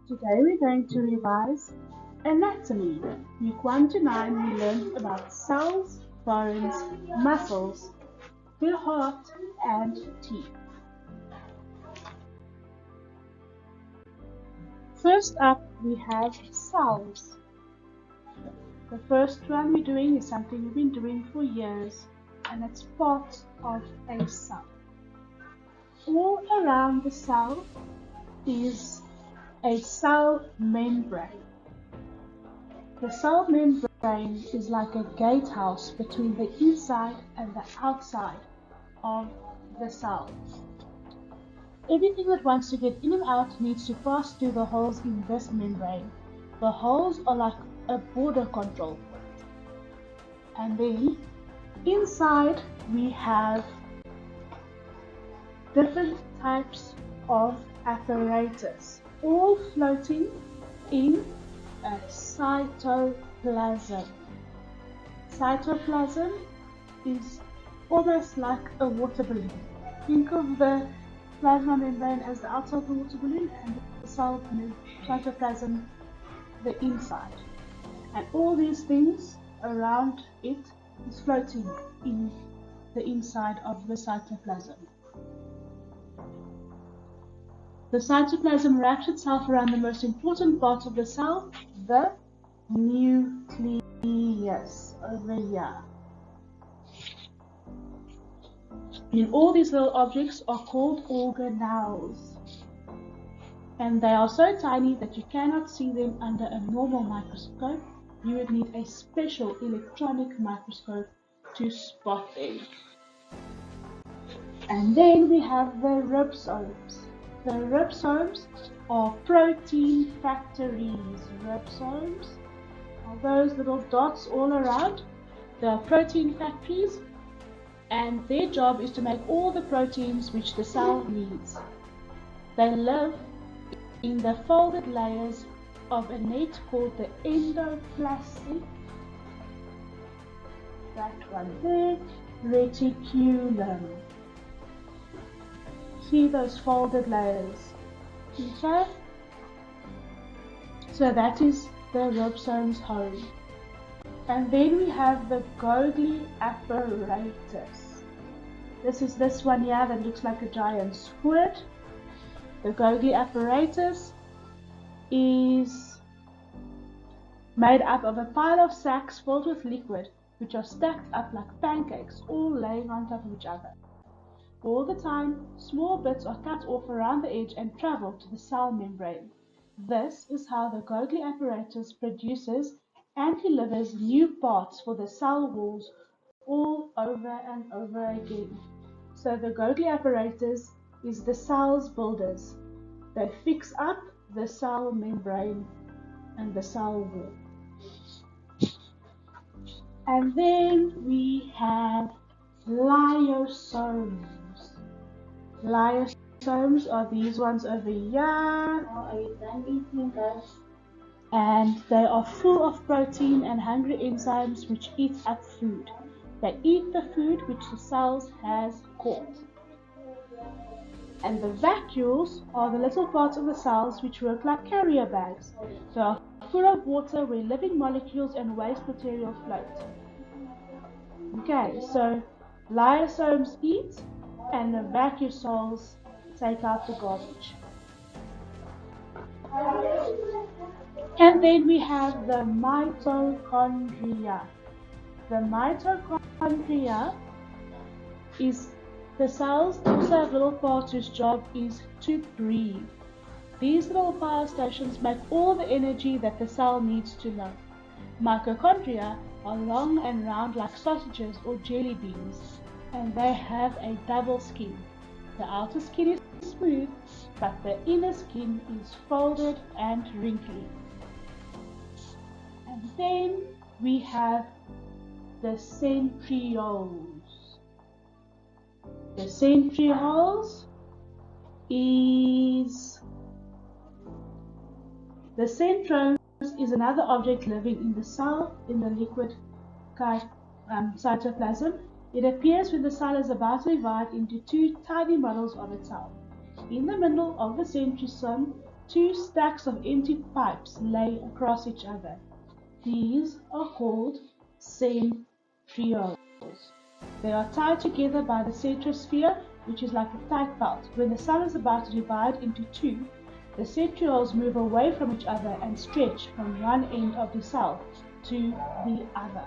Today we're going to revise anatomy. Week 1 to 9 we learned about cells, bones, muscles, the heart and teeth. First up we have cells. The first one we're doing is something we've been doing for years, and it's part of a cell. All around the cell is a cell membrane. The cell membrane is like a gatehouse between the inside and the outside of the cell. Everything that wants to get in and out needs to pass through the holes in this membrane. The holes are like a border control. And then inside we have different types of apparatus, all floating in a cytoplasm. Cytoplasm is almost like a water balloon. Think of the plasma membrane as the outside of the water balloon and the cell cytoplasm the inside. And all these things around it is floating in the inside of the cytoplasm. The cytoplasm wraps itself around the most important part of the cell, the nucleus, over here. And all these little objects are called organelles. And they are so tiny that you cannot see them under a normal microscope. You would need a special electronic microscope to spot them. And then we have the ribosomes. The ribosomes are protein factories. Ribosomes are those little dots all around. They are protein factories, and their job is to make all the proteins which the cell needs. They live in the folded layers of a net called the endoplasmic, that one there, reticulum. See those folded layers? Okay? So that is the ribosome's home. And then we have the Golgi apparatus. This is this one here that looks like a giant squid. The Golgi apparatus is made up of a pile of sacs filled with liquid, which are stacked up like pancakes, all laying on top of each other. All the time, small bits are cut off around the edge and travel to the cell membrane. This is how the Golgi apparatus produces and delivers new parts for the cell walls all over and over again. So the Golgi apparatus is the cell's builders. They fix up the cell membrane and the cell wall. And then we have lyosomes. Lyosomes are these ones over here. And they are full of protein and hungry enzymes which eat up food. They eat the food which the cells has caught. And the vacuoles are the little parts of the cells which work like carrier bags. They are full of water where living molecules and waste material float. Okay, so lyosomes eat and the vacuoles take out the garbage. And then we have the mitochondria. The mitochondria is the cells also have little parts whose job is to breathe. These little power stations make all the energy that the cell needs to live. Mitochondria are long and round like sausages or jelly beans, and they have a double skin. The outer skin is smooth, but the inner skin is folded and wrinkly. And then we have the centrioles. The centrioles is another object living in the cell in the liquid cytoplasm. It appears when the cell is about to divide into two tiny models of itself. In the middle of the centrosome two stacks of empty pipes lay across each other. These are called centrioles. They are tied together by the centrosphere, which is like a tight belt. When the cell is about to divide into two, the centrioles move away from each other and stretch from one end of the cell to the other.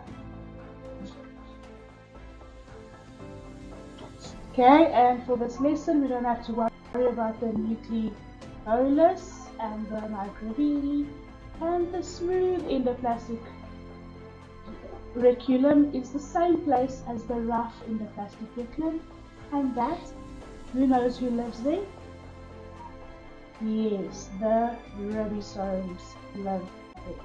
Okay, and for this lesson, we don't have to worry about the nucleolus and the microvilli, and the smooth endoplastic reticulum is the same place as the rough endoplastic reticulum, and that, who knows who lives there? Yes, the ribosomes live there.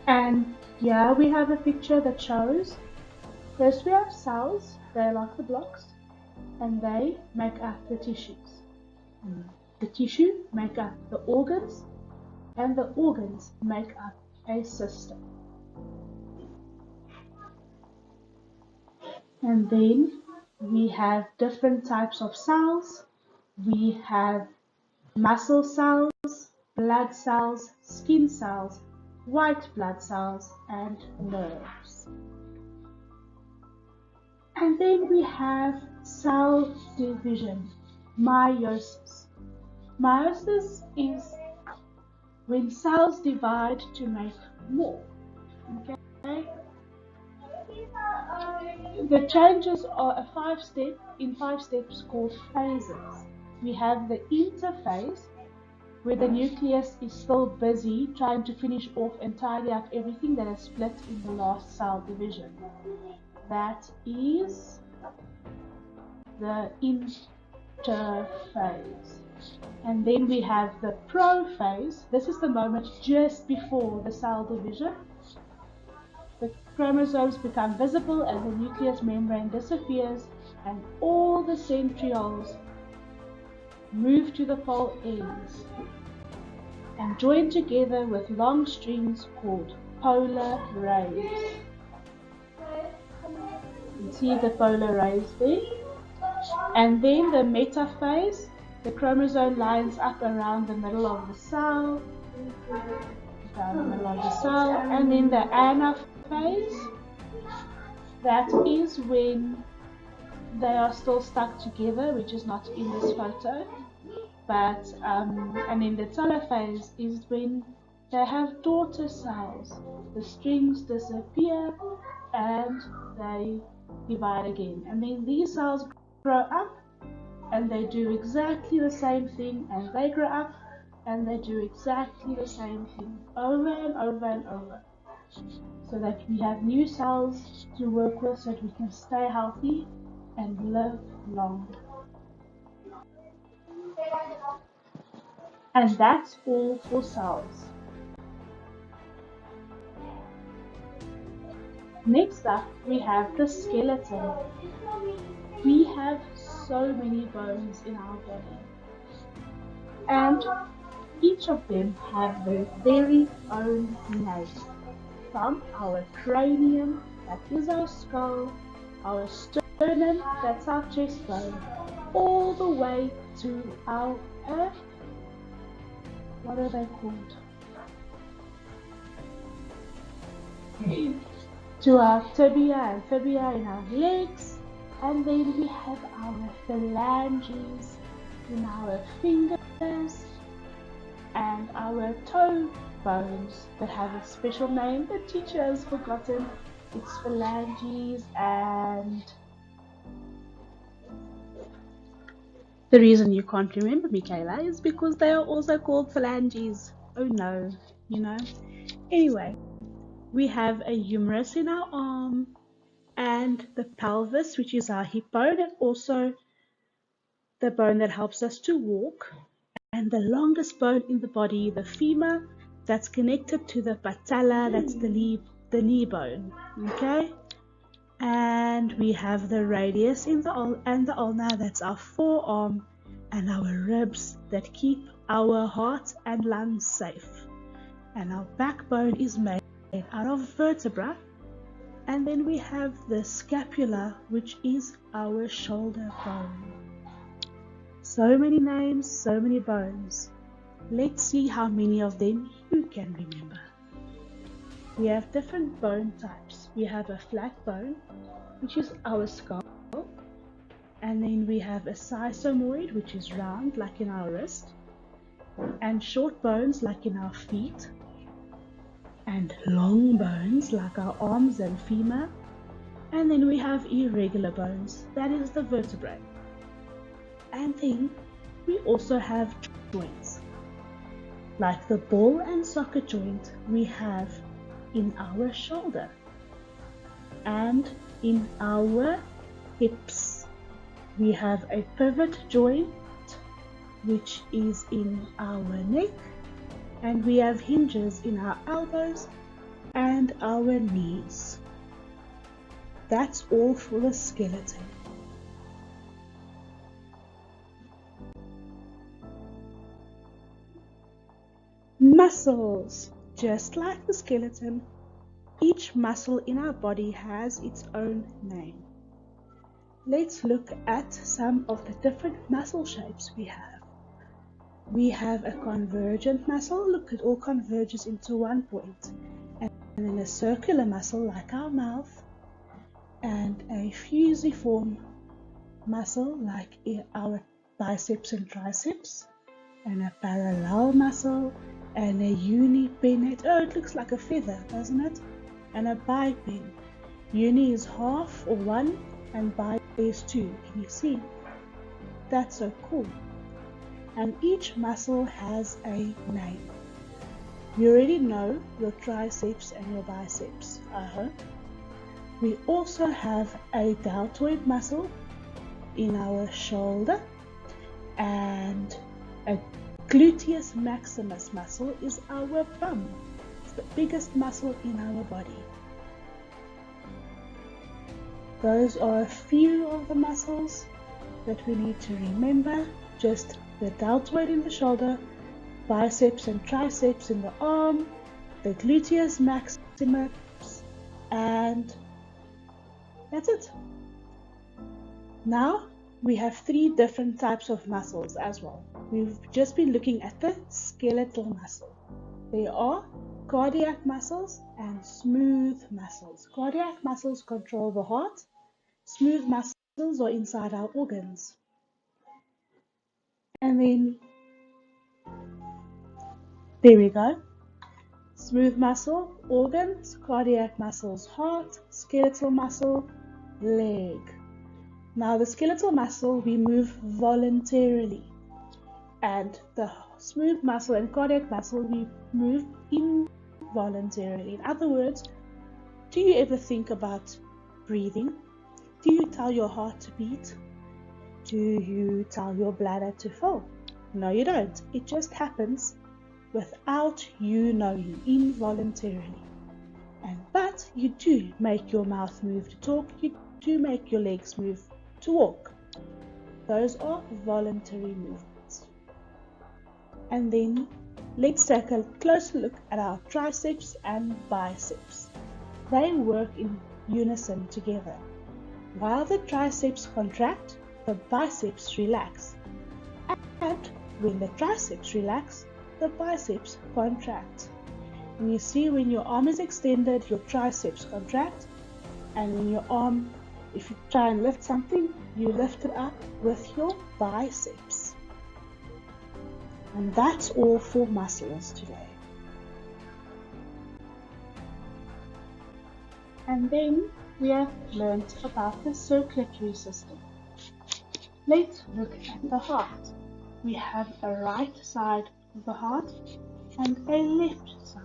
And here we have a picture that shows, first we have cells, they're like the blocks, and they make up the tissues. The tissue make up the organs, and the organs make up a system. And then we have different types of cells. We have muscle cells, blood cells, skin cells, white blood cells, and nerves. And then we have cell division, meiosis. Meiosis is when cells divide to make more. Okay? The changes are in five steps called phases. We have the interphase, where the nucleus is still busy trying to finish off and tidy up everything that is split in the last cell division. That is the interphase. And then we have the prophase. This is the moment just before the cell division. The chromosomes become visible and the nucleus membrane disappears, and all the centrioles move to the pole ends and join together with long strings called polar rays. You see the polar rays there. And then the metaphase, the chromosome lines up around the middle of the cell, and then the anaphase, that is when they are still stuck together, which is not in this photo, but and then the telophase is when they have daughter cells. The strings disappear and they divide again, and then these cells grow up and they do exactly the same thing, and they grow up and they do exactly the same thing over and over and over, so that we have new cells to work with, so that we can stay healthy and live long. And that's all for cells. Next up, we have the skeleton. We have so many bones in our body, and each of them have their very own name. From our cranium, that is our skull, our sternum, that's our chest bone, all the way to our what are they called? To our tibia and fibula in our legs. And then we have our phalanges in our fingers and our toe bones that have a special name the teacher has forgotten. It's phalanges, and the reason you can't remember, Michaela, is because they are also called phalanges. Oh no, you know. Anyway, we have a humerus in our arm, and the pelvis, which is our hip bone, and also the bone that helps us to walk, and the longest bone in the body, the femur, that's connected to the patella, that's the knee bone. Okay, and we have the radius in the ulna, that's our forearm, and our ribs that keep our heart and lungs safe. And our backbone is made out of vertebra, And then we have the scapula, which is our shoulder bone. So many names, so many bones. Let's see how many of them you can remember. We have different bone types. We have a flat bone, which is our skull. And then we have a sisomoid, which is round, like in our wrist. And short bones, like in our feet. And long bones, like our arms and femur. And then we have irregular bones, that is the vertebrae. And then we also have joints, like the ball and socket joint we have in our shoulder and in our hips. We have a pivot joint, which is in our neck, and we have hinges in our elbows and our knees. That's all for the skeleton. Muscles. Just like the skeleton, each muscle in our body has its own name. Let's look at some of the different muscle shapes we have. We have a convergent muscle. Look, it all converges into one point. And then a circular muscle like our mouth, and a fusiform muscle like our biceps and triceps, and a parallel muscle, and a unipennate. Oh, it looks like a feather, doesn't it? And a bipen. Uni is half or one, and bi is two. Can you see? That's so cool. And each muscle has a name. You already know your triceps and your biceps, I hope. We also have a deltoid muscle in our shoulder, and a gluteus maximus muscle is our bum. It's the biggest muscle in our body. Those are a few of the muscles that we need to remember. Just the deltoid in the shoulder, biceps and triceps in the arm, the gluteus maximus, and that's it. Now we have 3 different types of muscles as well. We've just been looking at the skeletal muscle. They are cardiac muscles and smooth muscles. Cardiac muscles control the heart. Smooth muscles are inside our organs. And then, there we go. Smooth muscle, organs, cardiac muscles, heart, skeletal muscle, leg. Now the skeletal muscle we move voluntarily, and the smooth muscle and cardiac muscle we move involuntarily. In other words, do you ever think about breathing? Do you tell your heart to beat? Do you tell your bladder to fill? No, you don't. It just happens without you knowing, involuntarily. But you do make your mouth move to talk. You do make your legs move to walk. Those are voluntary movements. And then let's take a closer look at our triceps and biceps. They work in unison together. While the triceps contract, the biceps relax. And when the triceps relax, the biceps contract. And you see, when your arm is extended, your triceps contract. And when your arm, if you try and lift something, you lift it up with your biceps. And that's all for muscles today. And then we have learned about the circulatory system. Let's look at the heart. We have a right side of the heart and a left side.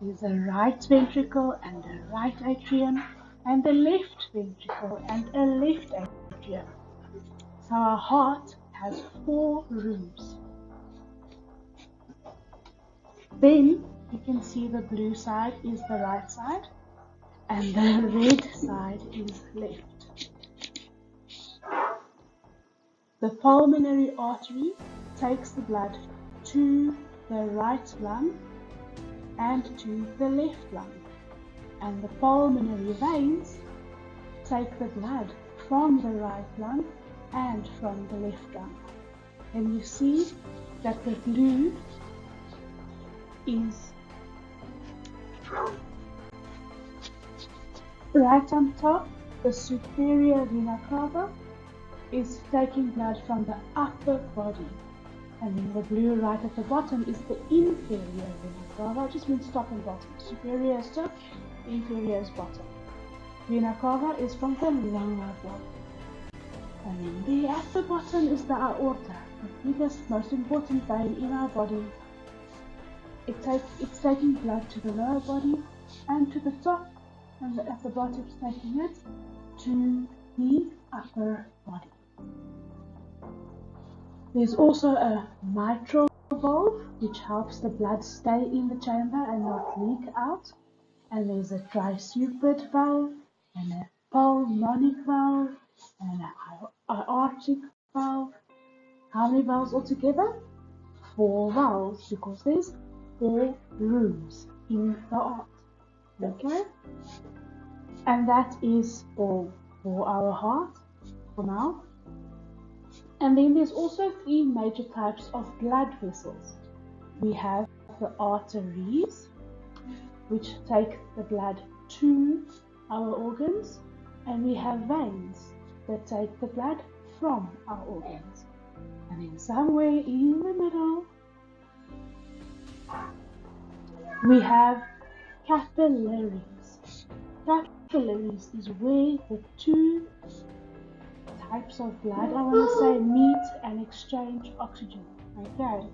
There's a right ventricle and a right atrium, and a left ventricle and a left atrium. So our heart has 4 rooms. Then you can see the blue side is the right side and the red side is left. The pulmonary artery takes the blood to the right lung and to the left lung. And the pulmonary veins take the blood from the right lung and from the left lung. And you see that the blue is right on top. The superior vena cava is taking blood from the upper body. And then the blue right at the bottom is the inferior vena cava. It just means top and bottom. Superior is top, inferior is bottom. Vena cava is from the lower body. And then there at the bottom is the aorta, the biggest, most important vein in our body. It's taking blood to the lower body and to the top, and at the bottom it's taking it to the upper body. There's also a mitral valve, which helps the blood stay in the chamber and not leak out. And there's a tricupid valve, and a pulmonic valve, and an aortic valve. How many valves altogether? 4 valves, because there's 4 rooms in the heart. Okay? And that is all for our heart for now. And then there's also 3 major types of blood vessels. We have the arteries, which take the blood to our organs, and we have veins that take the blood from our organs. And then somewhere in the middle, we have capillaries. Capillaries is where the 2 types of blood, I want to say, meet and exchange oxygen. Okay.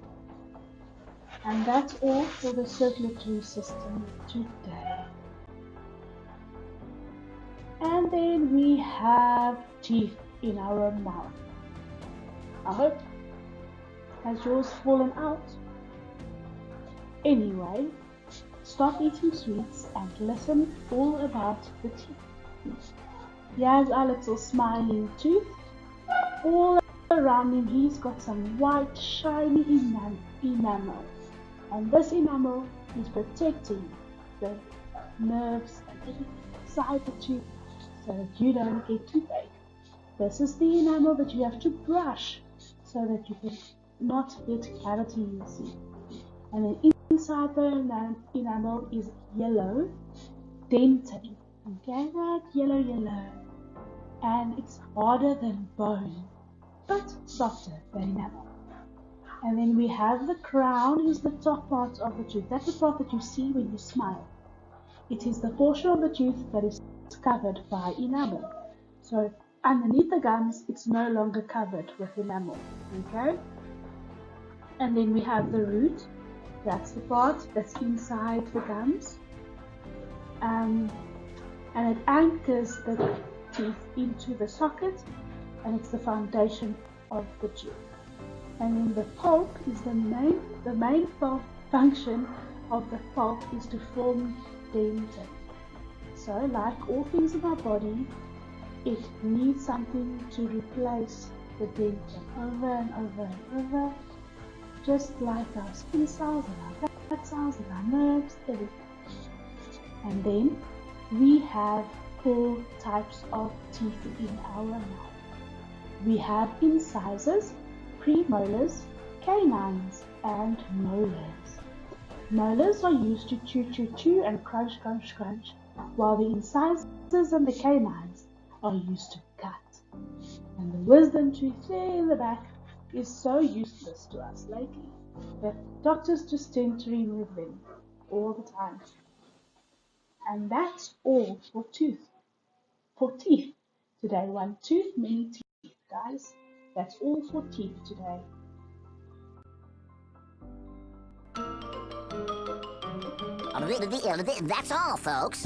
And that's all for the circulatory system today. And then we have teeth in our mouth. I hope. Has yours fallen out? Anyway, stop eating sweets and listen all about the teeth. Here's our little smiling tooth. All around him, he's got some white, shiny enamel. And this enamel is protecting the nerves and everything inside the tooth so that you don't get toothache. This is the enamel that you have to brush so that you can not get cavities. And then inside the enamel is yellow dentin. Okay, that yellow. And it's harder than bone, but softer than enamel. And then we have the crown, is the top part of the tooth. That's the part that you see when you smile. It is the portion of the tooth that is covered by enamel. So underneath the gums, it's no longer covered with enamel. Okay? And then we have the root. That's the part that's inside the gums. And it anchors the teeth into the socket, and it's the foundation of the tooth. And then the pulp is the main function of the pulp is to form dentin. So like all things in our body, it needs something to replace the dentin over and over and over, just like our skin cells and our fat cells and our nerves, everything. And then we have 4 types of teeth in our mouth. We have incisors, premolars, canines, and molars. Molars are used to chew and crunch, while the incisors and the canines are used to cut. And the wisdom tooth there in the back is so useless to us lately that doctors just tend to remove them all the time. And that's all for teeth today. 1 tooth, many teeth, guys. That's all for teeth today. That's all, folks.